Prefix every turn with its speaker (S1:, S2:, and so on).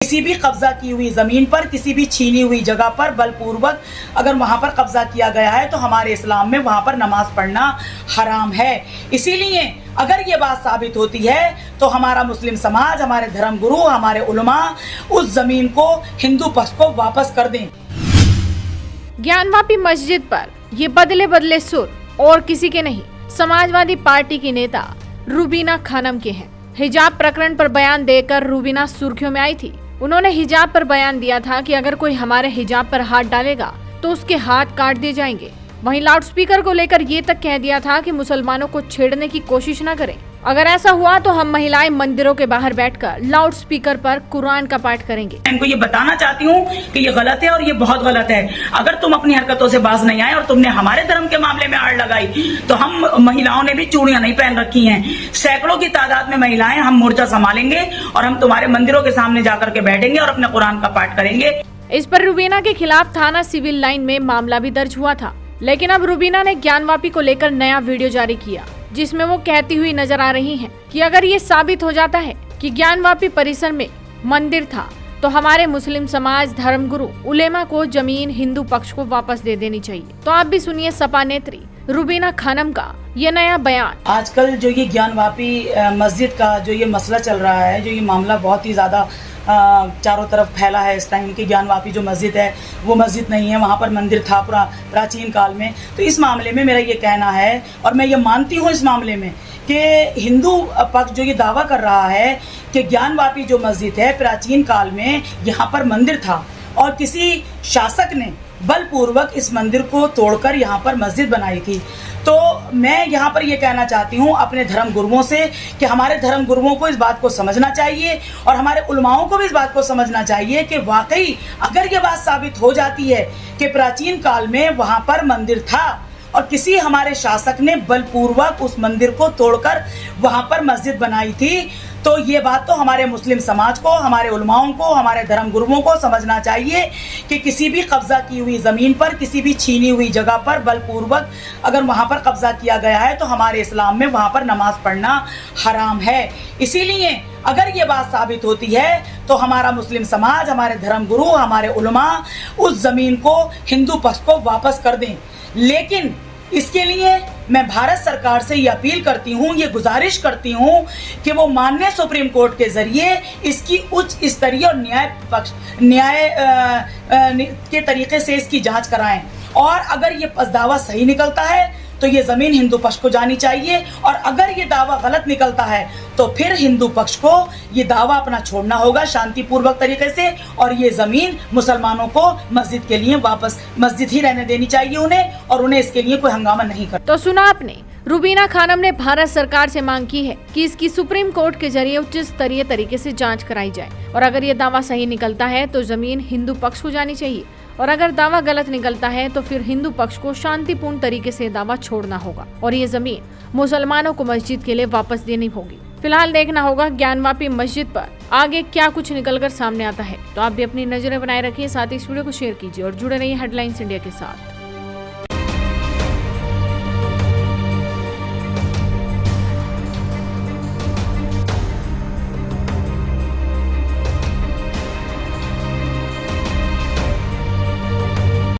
S1: किसी भी कब्जा की हुई जमीन पर, किसी भी छीनी हुई जगह पर बलपूर्वक अगर वहां पर कब्जा किया गया है तो हमारे इस्लाम में वहां पर नमाज पढ़ना हराम है। इसीलिए अगर ये बात साबित होती है तो हमारा मुस्लिम समाज, हमारे धर्मगुरु, हमारे उलमा उस जमीन को हिंदू पक्ष को वापस कर दें।
S2: ज्ञानवापी मस्जिद पर ये बदले बदले सुर और किसी के नहीं, समाजवादी पार्टी की नेता रूबीना खानम के हैं। हिजाब प्रकरण पर बयान देकर रूबीना सुर्खियों में आई थी। उन्होंने हिजाब पर बयान दिया था कि अगर कोई हमारे हिजाब पर हाथ डालेगा तो उसके हाथ काट दिए जाएंगे। वहीं लाउडस्पीकर को लेकर ये तक कह दिया था कि मुसलमानों को छेड़ने की कोशिश न करें। अगर ऐसा हुआ तो हम महिलाएं मंदिरों के बाहर बैठकर लाउडस्पीकर पर कुरान का पाठ करेंगे।
S1: इनको ये बताना चाहती हूँ कि ये गलत है और ये बहुत गलत है। अगर तुम अपनी हरकतों से बाज नहीं आए और तुमने हमारे धर्म के मामले में आड़ लगाई तो हम महिलाओं ने भी चूड़ियां नहीं पहन रखी हैं, सैकड़ों की तादाद में महिलाएं, हम मोर्चा संभालेंगे और हम तुम्हारे मंदिरों के सामने जाकर के बैठेंगे और अपने कुरान का पाठ करेंगे।
S2: इस पर रूबीना के खिलाफ थाना सिविल लाइन में मामला भी दर्ज हुआ था, लेकिन अब रूबीना ने ज्ञानवापी को लेकर नया वीडियो जारी किया जिसमें वो कहती हुई नजर आ रही हैं कि अगर ये साबित हो जाता है कि ज्ञानवापी परिसर में मंदिर था तो हमारे मुस्लिम समाज, धर्मगुरु, उलेमा को जमीन हिंदू पक्ष को वापस दे देनी चाहिए। तो आप भी सुनिए सपा नेत्री रूबीना खानम का ये नया बयान।
S1: आजकल जो ये ज्ञानवापी मस्जिद का जो ये मसला चल रहा है, जो ये मामला बहुत ही ज्यादा चारों तरफ फैला है इस टाइम की, ज्ञानवापी जो मस्जिद है वो मस्जिद नहीं है, वहाँ पर मंदिर था प्राचीन काल में। तो इस मामले में मेरा ये कहना है और मैं ये मानती हूँ इस मामले में कि हिंदू पक्ष जो ये दावा कर रहा है कि ज्ञानवापी जो मस्जिद है प्राचीन काल में यहाँ पर मंदिर था और किसी शासक ने बलपूर्वक इस मंदिर को तोड़कर यहाँ पर मस्जिद बनाई थी। तो मैं यहाँ पर ये कहना चाहती हूँ अपने धर्म गुरुओं से कि हमारे धर्म गुरुओं को इस बात को समझना चाहिए और हमारे उलमाओं को भी इस बात को समझना चाहिए कि वाकई अगर ये बात साबित हो जाती है कि प्राचीन काल में वहाँ पर मंदिर था और किसी हमारे शासक ने बलपूर्वक उस मंदिर को तोड़कर वहाँ पर मस्जिद बनाई थी, तो ये बात तो हमारे मुस्लिम समाज को, हमारे उलमाओं को, हमारे धर्म गुरुओं को समझना चाहिए कि किसी भी कब्जा की हुई ज़मीन पर, किसी भी छीनी हुई जगह पर बलपूर्वक अगर वहाँ पर कब्जा किया गया है तो हमारे इस्लाम में वहाँ पर नमाज पढ़ना हराम है। इसीलिए अगर ये बात साबित होती है तो हमारा मुस्लिम समाज, हमारे धर्म गुरु, हमारे उलमा उस ज़मीन को हिंदू पक्ष को वापस कर दें। लेकिन इसके लिए मैं भारत सरकार से ये अपील करती हूँ, ये गुजारिश करती हूँ कि वो माननीय सुप्रीम कोर्ट के जरिए इसकी उच्च स्तरीय और न्याय के तरीके से इसकी जांच कराएं और अगर ये दावा सही निकलता है तो ये जमीन हिंदू पक्ष को जानी चाहिए और अगर ये दावा गलत निकलता है तो फिर हिंदू पक्ष को ये दावा अपना छोड़ना होगा शांतिपूर्वक तरीके से और ये जमीन मुसलमानों को मस्जिद के लिए वापस मस्जिद ही रहने देनी चाहिए उन्हें और उन्हें इसके लिए कोई हंगामा नहीं कर।
S2: तो सुना आपने, रूबीना खानम ने भारत सरकार से मांग की है कि इसकी सुप्रीम कोर्ट के जरिए उच्च स्तरीय तरीके से जांच कराई जाए और अगर ये दावा सही निकलता है तो जमीन हिंदू पक्ष को जानी चाहिए और अगर दावा गलत निकलता है तो फिर हिंदू पक्ष को शांतिपूर्ण तरीके से दावा छोड़ना होगा और ये जमीन मुसलमानों को मस्जिद के लिए वापस देनी होगी। फिलहाल देखना होगा ज्ञानवापी मस्जिद पर आगे क्या कुछ निकलकर सामने आता है। तो आप भी अपनी नजरें बनाए रखिए, साथ ही इस वीडियो को शेयर कीजिए और जुड़े रहिए हेडलाइंस इंडिया के साथ।